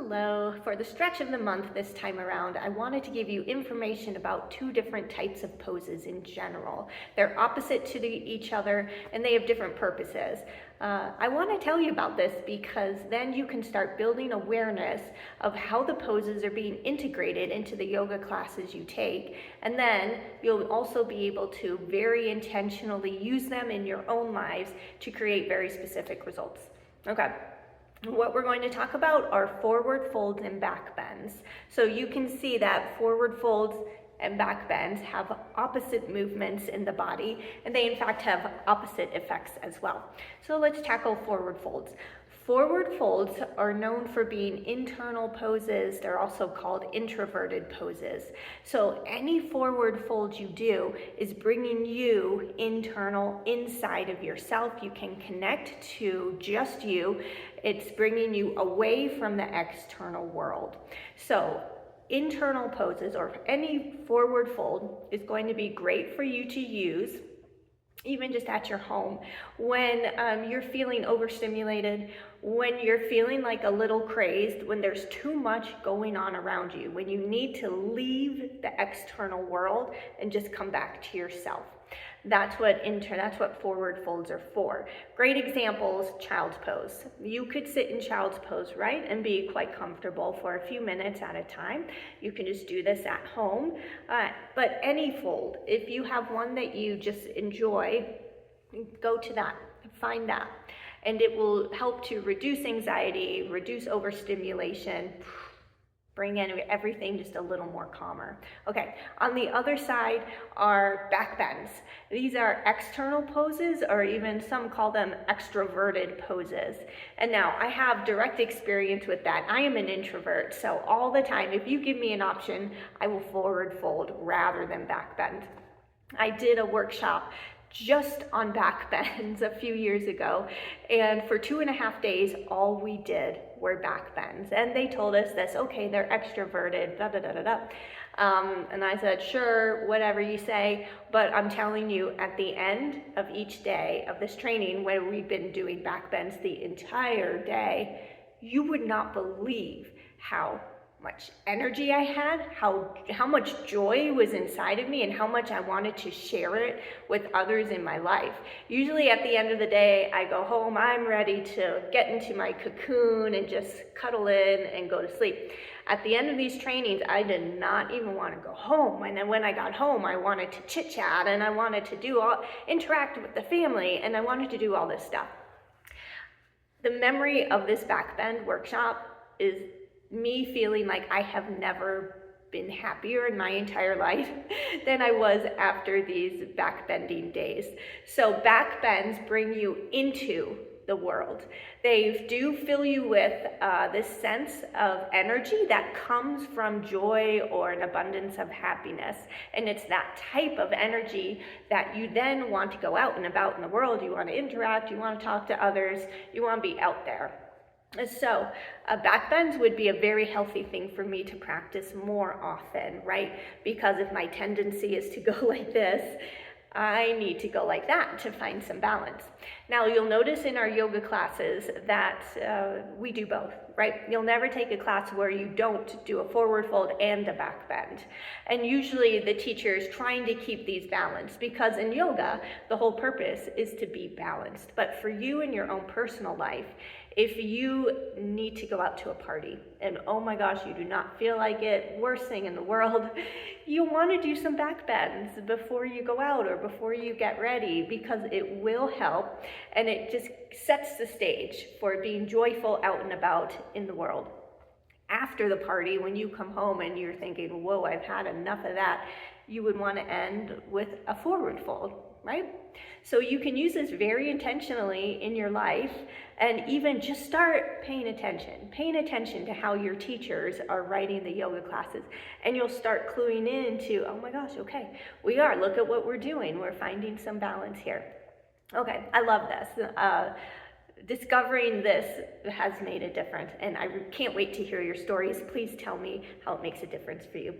Hello. For the stretch of the month this time around, I wanted to give you information about two different types of poses in general. They're opposite to each other and they have different purposes. I want to tell you about this because then you can start building awareness of how the poses are being integrated into the yoga classes you take. And then you'll also be able to very intentionally use them in your own lives to create very specific results. Okay. What we're going to talk about are forward folds and back bends. So you can see that forward folds and back bends have opposite movements in the body, and they in fact have opposite effects as well. So let's tackle forward folds. Forward folds are known for being internal poses. They're also called introverted poses. So any forward fold you do is bringing you internal, inside of yourself. You can connect to just you. It's bringing you away from the external world. So internal poses or any forward fold is going to be great for you to use even just at your home, when you're feeling overstimulated, when you're feeling like a little crazed, when there's too much going on around you, when you need to leave the external world and just come back to yourself. That's what forward folds are for. Great examples, child's pose. You could sit in child's pose, right, and be quite comfortable for a few minutes at a time. You can just do this at home. But any fold, if you have one that you just enjoy, go to that, find that. And it will help to reduce anxiety, reduce overstimulation, bring in everything just a little more calmer. Okay, on the other side are back bends. These are external poses, or even some call them extroverted poses. And now I have direct experience with that. I am an introvert, so all the time, if you give me an option, I will forward fold rather than back bend. I did a workshop just on back bends a few years ago, and for 2.5 days all we did were back bends, and they told us this, okay, they're extroverted, da da da da da. And I said, sure, whatever you say, but I'm telling you, at the end of each day of this training, where we've been doing back bends the entire day, you would not believe how much energy I had, how much joy was inside of me, and how much I wanted to share it with others in my life. Usually at the end of the day, I go home, I'm ready to get into my cocoon and just cuddle in and go to sleep. At the end of these trainings, I did not even want to go home. And then when I got home, I wanted to chit chat, and I wanted to interact with the family, and I wanted to do all this stuff. The memory of this back bend workshop is me feeling like I have never been happier in my entire life than I was after these back bending days. So back bends bring you into the world. They do fill you with this sense of energy that comes from joy or an abundance of happiness. And it's that type of energy that you then want to go out and about in the world. You want to interact, you want to talk to others, you want to be out there. So back bends would be a very healthy thing for me to practice more often, right? Because if my tendency is to go like this, I need to go like that to find some balance. Now, you'll notice in our yoga classes that we do both, right? You'll never take a class where you don't do a forward fold and a back bend. And usually the teacher is trying to keep these balanced, because in yoga, the whole purpose is to be balanced. But for you in your own personal life, if you need to go out to a party and oh my gosh, you do not feel like it, worst thing in the world, you want to do some back bends before you go out or before you get ready, because it will help and it just sets the stage for being joyful out and about in the world. After the party, when you come home and you're thinking, whoa, I've had enough of that, you would want to end with a forward fold, right? So you can use this very intentionally in your life, and even just start paying attention to how your teachers are writing the yoga classes, and you'll start cluing into, oh my gosh, okay, look at what we're doing, we're finding some balance here. Okay, I love this. Discovering this has made a difference, and I can't wait to hear your stories. Please tell me how it makes a difference for you.